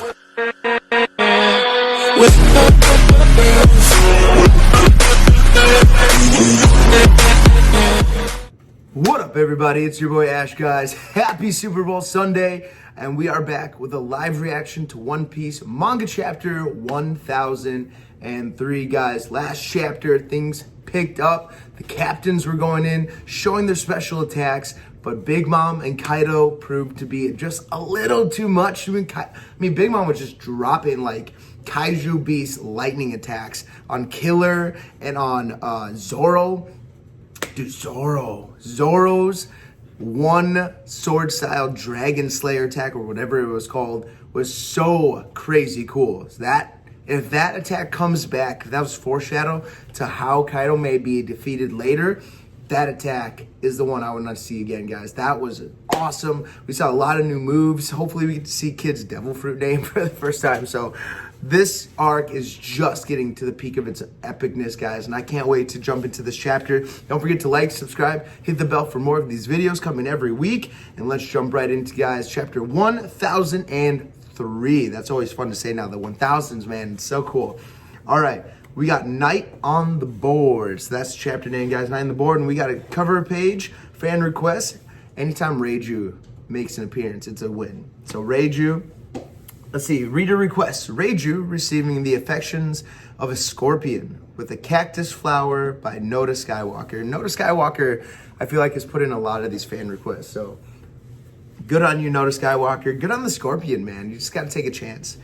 What up, everybody? It's your boy Ash, guys. Happy Super Bowl Sunday, and we are back with a live reaction to One Piece manga chapter 1003, guys. Last chapter, things picked up. The captains were going in, showing their special attacks, but Big Mom and Kaido proved to be just a little too much. Big Mom was just dropping like Kaiju Beast lightning attacks on Killer and on Zoro. Dude, Zoro's one sword style Dragon Slayer attack, or whatever it was called, was so crazy cool. If that attack comes back, that was foreshadow to how Kaido may be defeated later. That attack is the one I would not see again, guys. That was awesome. We saw a lot of new moves. Hopefully we get to see Kid's Devil Fruit name for the first time. So this arc is just getting to the peak of its epicness, guys, and I can't wait to jump into this chapter. Don't forget to like, subscribe, hit the bell for more of these videos coming every week, and let's jump right into, guys, chapter 1003. That's always fun to say now, the 1000s, man. It's so cool. All right, we got Night on the Board. So that's chapter name, guys, Night on the Board, and we got a cover page, fan request. Anytime Reiju makes an appearance, it's a win. So Reiju, let's see, reader requests. Reiju receiving the affections of a scorpion with a cactus flower by Noda Skywalker. Noda Skywalker, I feel like, has put in a lot of these fan requests. So good on you, Noda Skywalker. Good on the scorpion, man. You just got to take a chance.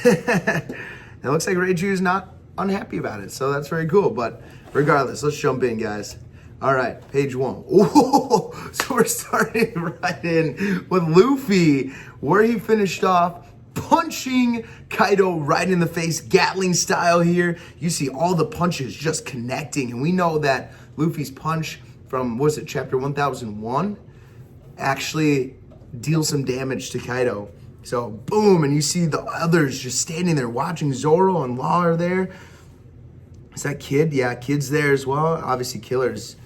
It looks like Reiju is not unhappy about it, so that's very cool. But regardless, let's jump in, guys. All right, page 1. Ooh, so we're starting right in with Luffy, where he finished off punching Kaido right in the face, Gatling style here. You see all the punches just connecting, and we know that Luffy's punch from, what was it, chapter 1001, actually deals some damage to Kaido. So boom, and you see the others just standing there watching. Zoro and Law are there. Is that Kid? Yeah, Kid's there as well. Obviously Killer's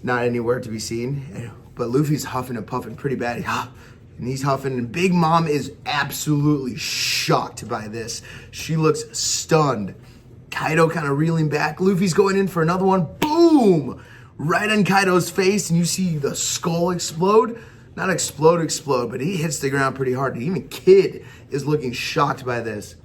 not anywhere to be seen, but Luffy's huffing and puffing pretty bad. And he's huffing, and Big Mom is absolutely shocked by this. She looks stunned. Kaido kind of reeling back. Luffy's going in for another one. Boom! Right on Kaido's face, and you see the skull explode. Not explode, but he hits the ground pretty hard. And even Kid is looking shocked by this.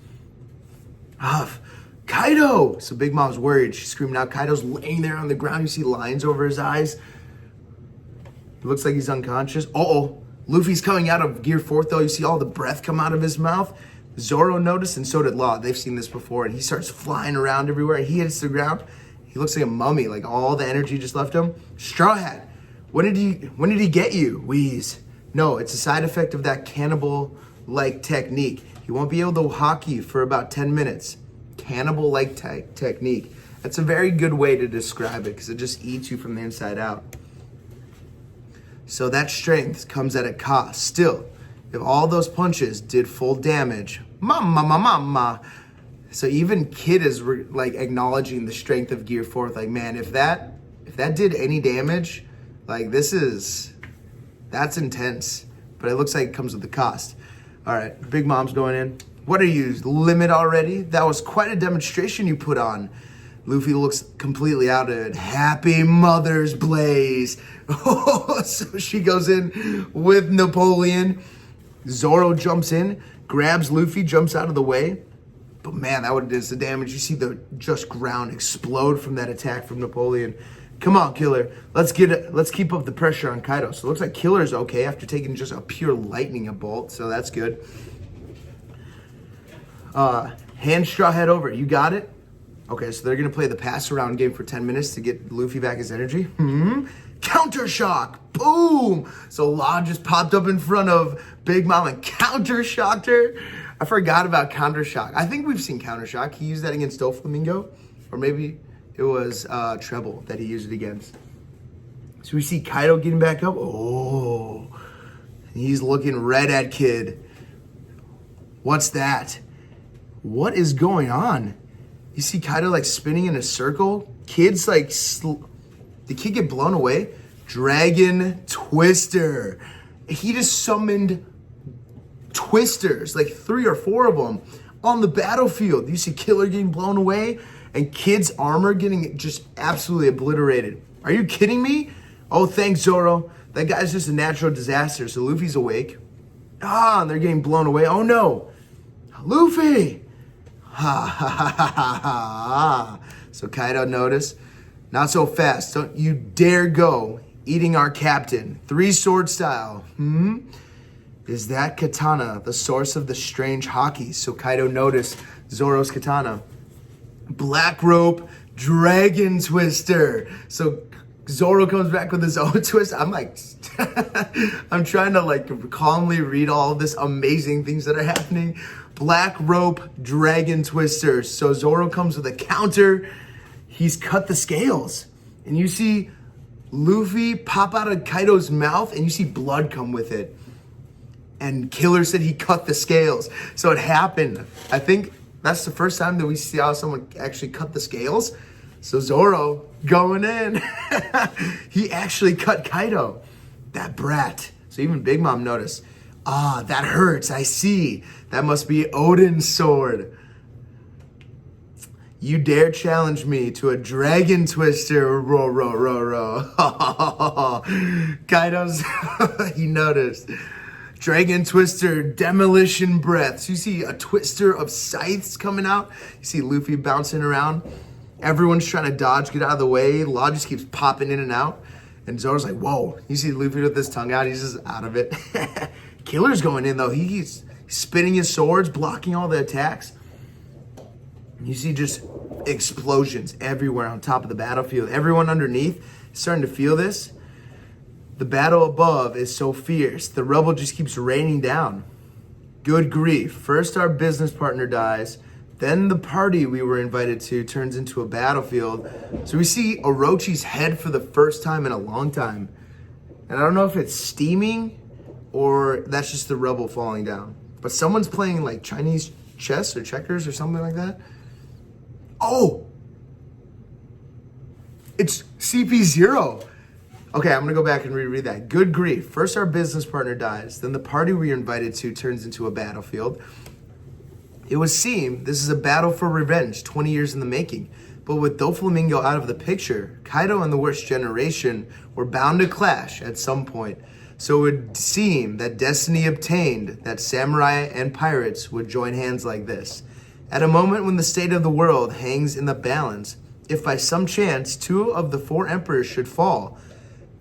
Kaido! So Big Mom's worried. She's screaming out. Kaido's laying there on the ground. You see lines over his eyes. It looks like he's unconscious. Uh-oh. Luffy's coming out of Gear 4th, though. You see all the breath come out of his mouth. Zoro noticed, and so did Law. They've seen this before, and he starts flying around everywhere. He hits the ground. He looks like a mummy, like all the energy just left him. Straw Hat, when did he get you? Wheeze. No, it's a side effect of that cannibal-like technique. He won't be able to haki for about 10 minutes. Cannibal-like technique. That's a very good way to describe it, because it just eats you from the inside out. So that strength comes at a cost. Still, if all those punches did full damage, mama. So even Kid is like acknowledging the strength of Gear 4th. Like, man, if that did any damage, like that's intense. But it looks like it comes with a cost. All right, Big Mom's going in. What are you, limit already? That was quite a demonstration you put on. Luffy looks completely out of it. Happy Mother's Blaze. Oh, so she goes in with Napoleon. Zoro jumps in, grabs Luffy, jumps out of the way. But man, that does the damage. You see the just ground explode from that attack from Napoleon. Come on, Killer. Let's keep up the pressure on Kaido. So it looks like Killer's okay after taking just a pure lightning bolt. So that's good. Hand Straw Hat over. You got it? Okay, so they're going to play the pass around game for 10 minutes to get Luffy back his energy. Counter shock. Boom. So Law just popped up in front of Big Mom and counter shocked her. I forgot about counter shock. I think we've seen counter shock. He used that against Doflamingo, or maybe it was Treble that he used it against. So we see Kaido getting back up. Oh, he's looking red at Kid. What's that? What is going on? You see Kaido like spinning in a circle. Kid's like, did Kid get blown away? Dragon Twister. He just summoned twisters, like 3 or 4 of them on the battlefield. You see Killer getting blown away and Kid's armor getting just absolutely obliterated. Are you kidding me? Oh, thanks, Zoro. That guy's just a natural disaster. So Luffy's awake. And they're getting blown away. Oh no, Luffy! Ha ha ha ha ha ha. So Kaido noticed. Not so fast. Don't you dare go eating our captain. 3 sword style. Is that katana the source of the strange haki? So Kaido noticed Zoro's katana. Black rope dragon twister. So Zoro comes back with his own twist. I'm like, I'm trying to like calmly read all of this amazing things that are happening. Black rope dragon twister. So Zoro comes with a counter. He's cut the scales. And you see Luffy pop out of Kaido's mouth and you see blood come with it. And Killer said he cut the scales. So it happened. I think that's the first time that we see how someone actually cut the scales. So Zoro going in. He actually cut Kaido. That brat. So even Big Mom noticed. That hurts. I see. That must be Odin's sword. You dare challenge me to a dragon twister. Row, row, row, row. Kaido's, he noticed. Dragon twister, demolition breath. So you see a twister of scythes coming out. You see Luffy bouncing around. Everyone's trying to dodge, get out of the way. Law just keeps popping in and out. And Zoro's like, whoa. You see Luffy with his tongue out. He's just out of it. Killer's going in, though. He's spinning his swords, blocking all the attacks. You see just explosions everywhere on top of the battlefield. Everyone underneath is starting to feel this. The battle above is so fierce. The rubble just keeps raining down. Good grief. First our business partner dies. Then the party we were invited to turns into a battlefield. So we see Orochi's head for the first time in a long time. And I don't know if it's steaming or that's just the rubble falling down. But someone's playing like Chinese chess or checkers or something like that. Oh! It's CP0. Okay, I'm gonna go back and reread that. Good grief. First our business partner dies. Then the party we were invited to turns into a battlefield. It would seem this is a battle for revenge, 20 years in the making. But with Doflamingo out of the picture, Kaido and the worst generation were bound to clash at some point. So it would seem that destiny obtained that samurai and pirates would join hands like this. At a moment when the state of the world hangs in the balance, if by some chance 2 of the 4 emperors should fall,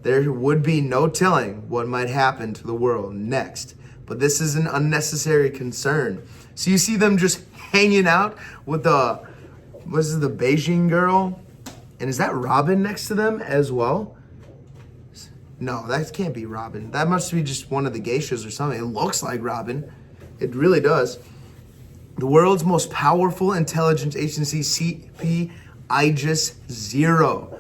there would be no telling what might happen to the world next. But this is an unnecessary concern. So you see them just hanging out with the Beijing girl? And is that Robin next to them as well? No, that can't be Robin. That must be just one of the geishas or something. It looks like Robin. It really does. The world's most powerful intelligence agency, CP Aegis 0.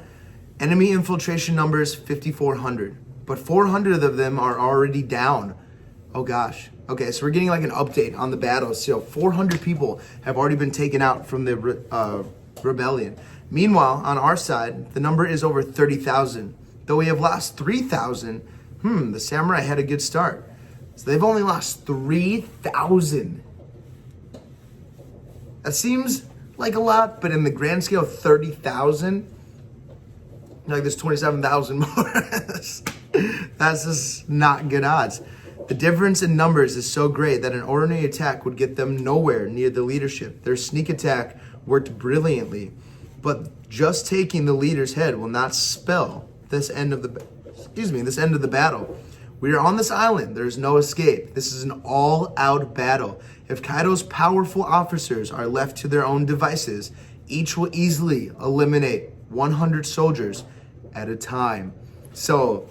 Enemy infiltration numbers 5,400. But 400 of them are already down. Oh gosh. Okay, so we're getting like an update on the battle. So 400 people have already been taken out from the rebellion. Meanwhile, on our side, the number is over 30,000. Though we have lost 3,000, the samurai had a good start. So they've only lost 3,000. That seems like a lot, but in the grand scale, 30,000, like there's 27,000 more. That's just not good odds. The difference in numbers is so great that an ordinary attack would get them nowhere near the leadership. Their sneak attack worked brilliantly, but just taking the leader's head will not spell this end of the battle. We are on this island. There's no escape. This is an all-out battle. If Kaido's powerful officers are left to their own devices, each will easily eliminate 100 soldiers at a time. So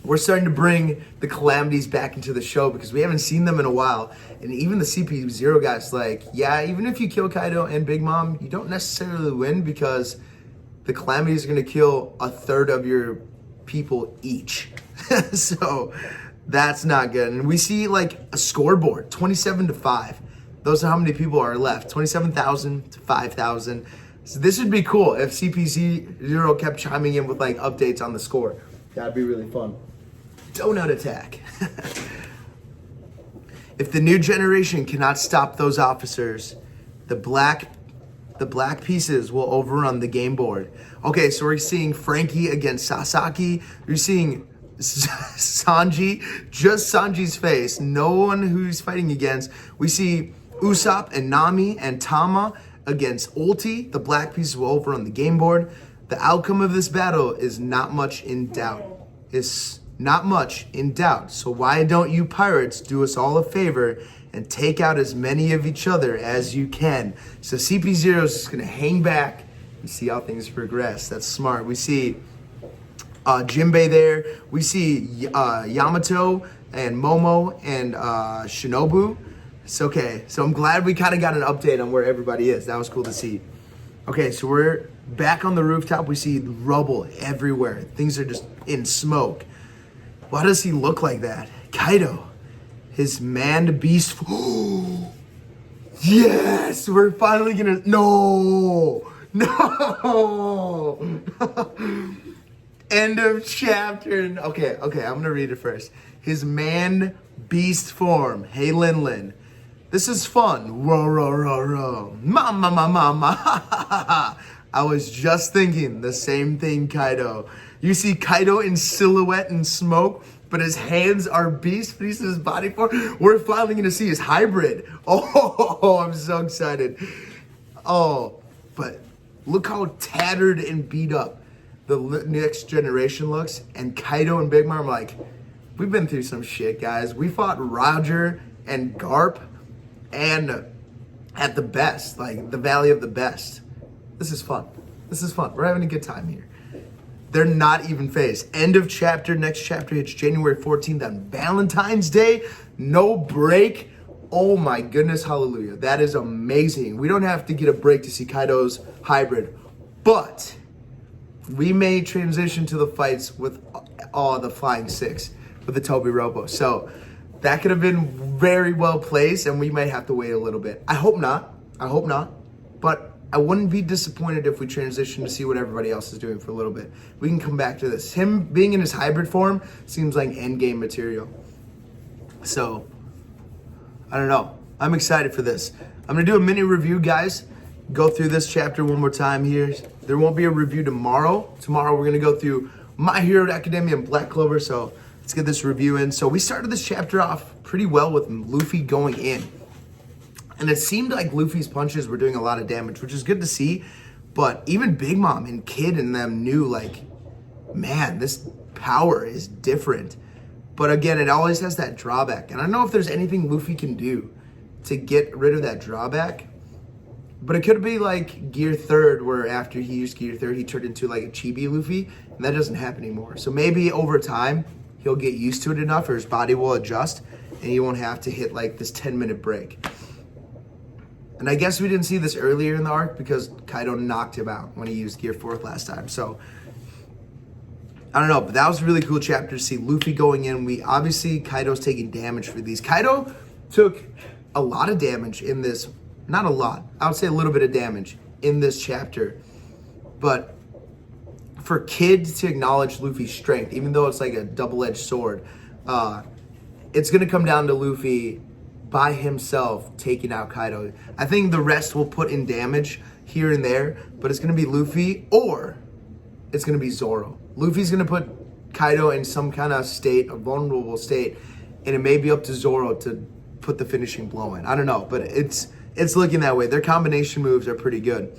we're starting to bring the calamities back into the show because we haven't seen them in a while. And even the CP0 guy's like, yeah, even if you kill Kaido and Big Mom, you don't necessarily win because the calamities are going to kill a third of your people each. So that's not good. And we see like a scoreboard, 27-5. Those are how many people are left, 27,000 to 5,000. So this would be cool if CP0 kept chiming in with like updates on the score. That'd be really fun. Donut attack. If the new generation cannot stop those officers, the black pieces will overrun the game board. Okay, so we're seeing Frankie against Sasaki. We're seeing Sanji, just Sanji's face. No one who he's fighting against. We see Usopp and Nami and Tama against Ulti. The black pieces will overrun the game board. The outcome of this battle is not much in doubt. It's not much in doubt. So why don't you pirates do us all a favor and take out as many of each other as you can? So CP0 is just going to hang back and see how things progress. That's smart. We see Jinbei there. We see Yamato and Momo and Shinobu. It's okay. So I'm glad we kind of got an update on where everybody is. That was cool to see. Okay, so we're back on the rooftop. We see rubble everywhere. Things are just in smoke. Why does he look like that? Kaido. His manned beast. Yes, we're finally gonna. No. End of chapter. Okay, I'm gonna read it first. His manned beast form. Hey, Lin. This is fun. Row. Mama. I was just thinking the same thing, Kaido. You see Kaido in silhouette and smoke, but his hands are beast pieces, his body form. We're finally gonna see his hybrid. Oh, I'm so excited. Oh, but look how tattered and beat up the next generation looks. And Kaido and Big Mom are like, we've been through some shit, guys. We fought Roger and Garp and at the best, like the Valley of the Best. This is fun. We're having a good time here. They're not even phased. End of chapter. Next chapter hits January 14th on Valentine's Day. No break. Oh my goodness, hallelujah. That is amazing. We don't have to get a break to see Kaido's hybrid, but we may transition to the fights with the Flying Six with the Toby Robo. So that could have been very well placed, and we might have to wait a little bit. I hope not. But I wouldn't be disappointed if we transition to see what everybody else is doing for a little bit. We can come back to this. Him being in his hybrid form seems like endgame material. So, I don't know. I'm excited for this. I'm going to do a mini review, guys. Go through this chapter one more time here. There won't be a review tomorrow. Tomorrow we're going to go through My Hero Academia and Black Clover. So, let's get this review in. So, we started this chapter off pretty well with Luffy going in. And it seemed like Luffy's punches were doing a lot of damage, which is good to see. But even Big Mom and Kid and them knew, like, man, this power is different. But again, it always has that drawback. And I don't know if there's anything Luffy can do to get rid of that drawback. But it could be like Gear 3rd, where after he used Gear 3rd, he turned into like a chibi Luffy. And that doesn't happen anymore. So maybe over time, he'll get used to it enough, or his body will adjust, and he won't have to hit like this 10-minute break. And I guess we didn't see this earlier in the arc because Kaido knocked him out when he used Gear 4th last time. So, I don't know, but that was a really cool chapter to see Luffy going in. Obviously, Kaido's taking damage for these. Kaido took a lot of damage in this. Not a lot. I would say a little bit of damage in this chapter. But for Kid to acknowledge Luffy's strength, even though it's like a double-edged sword, it's going to come down to Luffy by himself taking out Kaido. I think the rest will put in damage here and there, but it's going to be Luffy or it's going to be Zoro. Luffy's going to put Kaido in some kind of state, a vulnerable state, and it may be up to Zoro to put the finishing blow in. I don't know, but it's looking that way. Their combination moves are pretty good.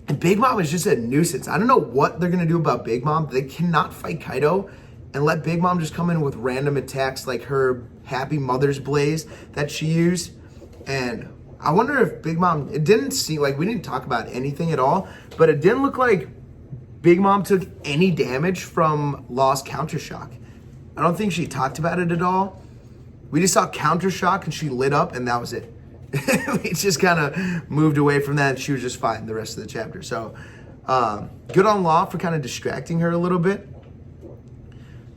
And Big Mom is just a nuisance. I don't know what they're going to do about Big Mom. They cannot fight Kaido and let Big Mom just come in with random attacks like her Happy Mother's Blaze that she used. And I wonder if Big Mom, it didn't seem like, we didn't talk about anything at all, but it didn't look like Big Mom took any damage from Lost Counter Shock. I don't think she talked about it at all. We just saw Counter Shock and she lit up and that was it. We just kind of moved away from that and she was just fine the rest of the chapter. So good on Law for kind of distracting her a little bit.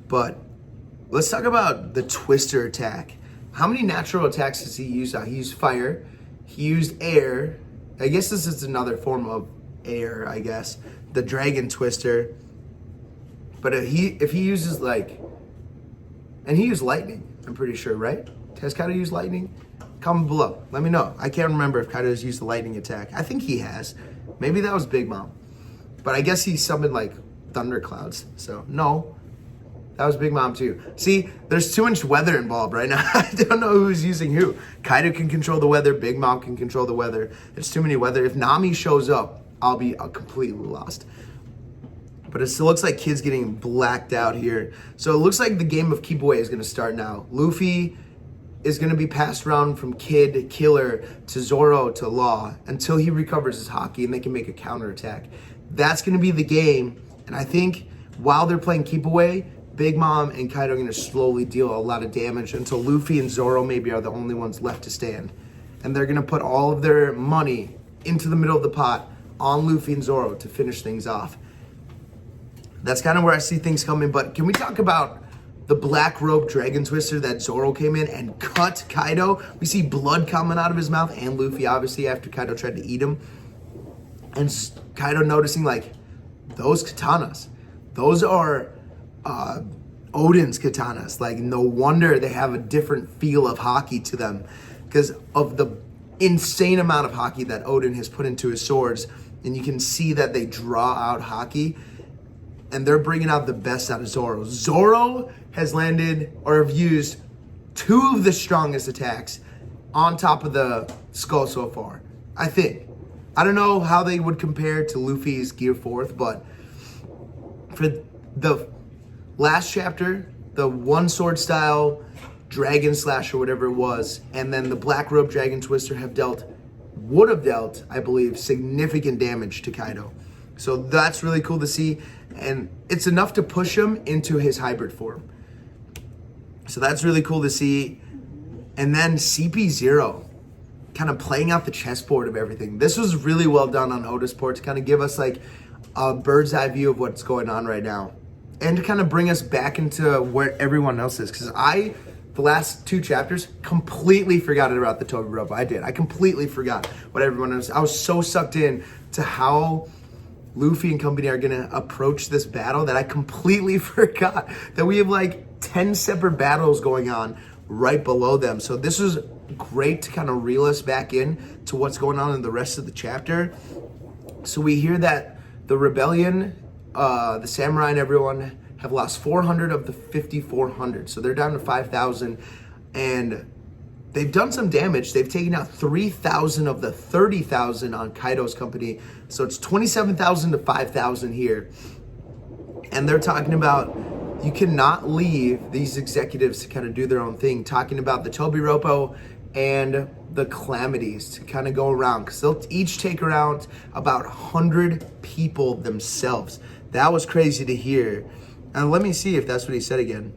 But let's talk about the Twister attack. How many natural attacks does he use? He used fire. He used air. I guess this is another form of air, I guess. The Dragon Twister. But if he uses like... And he used lightning, I'm pretty sure, right? Has Kaido used lightning? Comment below. Let me know. I can't remember if Kaido has used the lightning attack. I think he has. Maybe that was Big Mom. But I guess he summoned like thunderclouds. So no, that was Big Mom too. See, there's too much weather involved right now. I don't know who's using who. Kaido can control the weather. Big Mom can control the weather. There's too many weather. If Nami shows up, I'll be completely lost. But it still looks like Kid's getting blacked out here. So it looks like the game of keep away is going to start now. Luffy is going to be passed around from Kid, Killer, to Zoro, to Law, until he recovers his haki and they can make a counterattack. That's going to be the game. And I think while they're playing keep away, Big Mom and Kaido are going to slowly deal a lot of damage until Luffy and Zoro maybe are the only ones left to stand. And they're going to put all of their money into the middle of the pot on Luffy and Zoro to finish things off. That's kind of where I see things coming. But can we talk about the black rope dragon twister that Zoro came in and cut Kaido? We see blood coming out of his mouth, and Luffy obviously after Kaido tried to eat him. And Kaido noticing like, those katanas, those are Odin's katanas. Like no wonder they have a different feel of haki to them because of the insane amount of haki that Odin has put into his swords. And you can see that they draw out haki. And they're bringing out the best out of Zoro. Zoro has landed or have used 2 of the strongest attacks on top of the skull so far, I think. I don't know how they would compare to Luffy's Gear 4th, but for the last chapter, the one sword style dragon slash or whatever it was, and then the black rope dragon twister would have dealt, I believe, significant damage to Kaido. So that's really cool to see. And it's enough to push him into his hybrid form. So that's really cool to see. And then CP0 kind of playing out the chessboard of everything. This was really well done on Odasport to kind of give us like a bird's eye view of what's going on right now. And to kind of bring us back into where everyone else is. Because the last 2 chapters, completely forgot about the Toby Rope. I did. I completely forgot what everyone else. I was so sucked in to how Luffy and company are going to approach this battle that I completely forgot that we have like 10 separate battles going on right below them. So this was great to kind of reel us back in to what's going on in the rest of the chapter. So we hear that the rebellion, the samurai and everyone have lost 400 of the 5,400. So they're down to 5,000 and they've done some damage. They've taken out 3,000 of the 30,000 on Kaido's company. So it's 27,000 to 5,000 here. And they're talking about you cannot leave these executives to kind of do their own thing. Talking about the Tobiropo and the Calamities to kind of go around. Because they'll each take around about 100 people themselves. That was crazy to hear. And let me see if that's what he said again.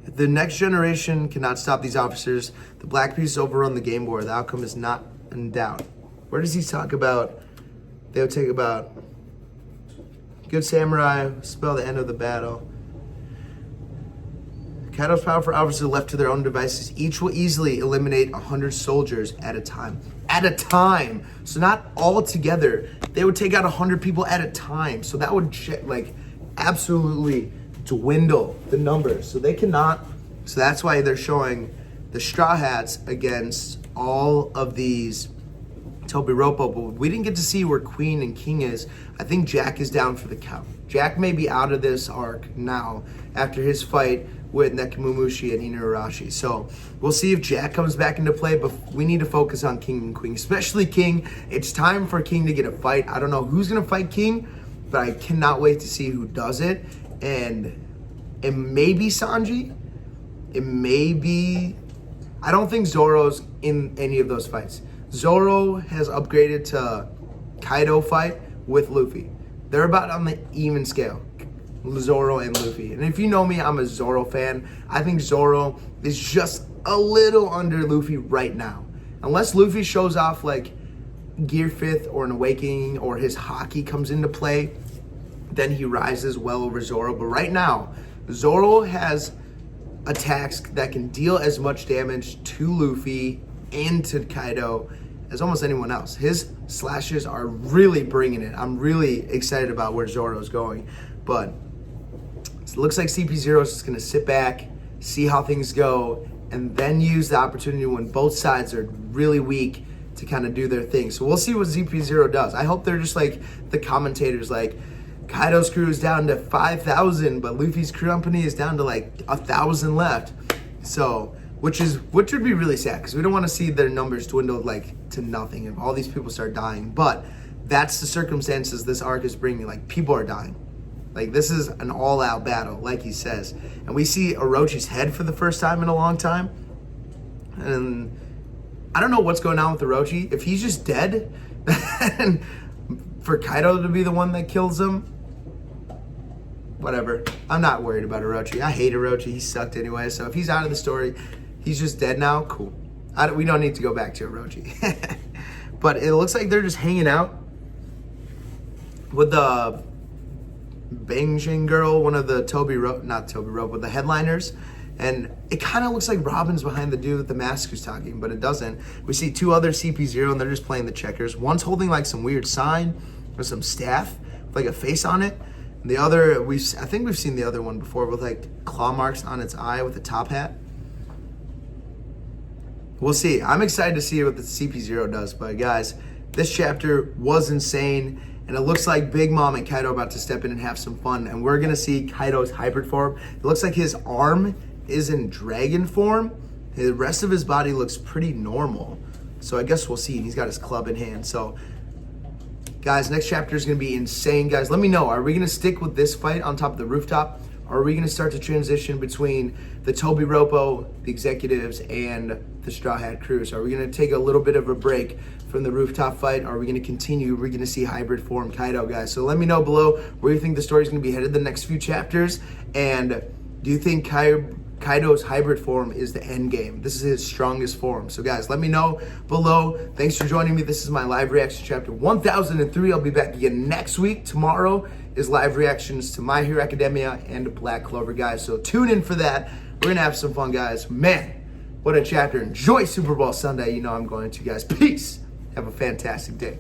The next generation cannot stop these officers. The Black Beasts overrun the game board. The outcome is not in doubt. Where does he talk about? They'll take about good samurai, spell the end of the battle. Kaido's powerful officers left to their own devices. Each will easily eliminate 100 soldiers at a time. At a time. So not all together. They would take out 100 people at a time. So that would like absolutely dwindle the numbers. So they cannot. So that's why they're showing the Straw Hats against all of these Tobiropo. But we didn't get to see where Queen and King is. I think Jack is down for the count. Jack may be out of this arc now after his fight with Nekomamushi and Inuarashi. So we'll see if Jack comes back into play, but we need to focus on King and Queen, especially King. It's time for King to get a fight. I don't know who's gonna fight King, but I cannot wait to see who does it. And it may be Sanji. It may be, I don't think Zoro's in any of those fights. Zoro has upgraded to Kaido fight with Luffy. They're about on the even scale, Zoro and Luffy. And if you know me, I'm a Zoro fan. I think Zoro is just a little under Luffy right now. Unless Luffy shows off like Gear 5th or an Awakening or his haki comes into play, then he rises well over Zoro. But right now, Zoro has attacks that can deal as much damage to Luffy and to Kaido as almost anyone else. His slashes are really bringing it. I'm really excited about where Zoro's going. But it looks like CP0 is just going to sit back, see how things go, and then use the opportunity when both sides are really weak to kind of do their thing. So we'll see what CP0 does. I hope they're just like the commentators, like Kaido's crew is down to 5,000, but Luffy's company is down to like 1,000 left. So, which would be really sad, because we don't want to see their numbers dwindle like to nothing if all these people start dying. But that's the circumstances this arc is bringing. Like, people are dying. Like, this is an all-out battle, like he says. And we see Orochi's head for the first time in a long time. And I don't know what's going on with Orochi. If he's just dead, and for Kaido to be the one that kills him, whatever. I'm not worried about Orochi. I hate Orochi. He sucked anyway. So if he's out of the story, he's just dead now, cool. We don't need to go back to Orochi. But it looks like they're just hanging out with the Bangjing girl, one of the not Toby Rope, but the headliners. And it kind of looks like Robin's behind the dude with the mask who's talking, but it doesn't. We see two other CP0 and they're just playing the checkers. One's holding like some weird sign or some staff with like a face on it. And the other, I think we've seen the other one before with like claw marks on its eye with a top hat. We'll see. I'm excited to see what the CP0 does. But guys, this chapter was insane. And it looks like Big Mom and Kaido are about to step in and have some fun. And we're going to see Kaido's hybrid form. It looks like his arm is in dragon form. The rest of his body looks pretty normal. So I guess we'll see. He's got his club in hand. So, guys, next chapter is going to be insane. Guys, let me know. Are we going to stick with this fight on top of the rooftop? Or are we going to start to transition between the Toby Ropo, the executives, and the Straw Hat crew? So are we going to take a little bit of a break from the rooftop fight? Or are we going to continue? We're going to see hybrid form Kaido, guys. So let me know below where you think the story is going to be headed the next few chapters. And do you think Kaido's hybrid form is the end game? This is his strongest form. So guys, let me know below. Thanks for joining me. This is my live reaction chapter 1003. I'll be back again next week. Tomorrow is live reactions to My Hero Academia and Black Clover, guys. So tune in for that. We're going to have some fun, guys. Man, what a chapter. Enjoy Super Bowl Sunday. You know I'm going to, guys. Peace. Have a fantastic day.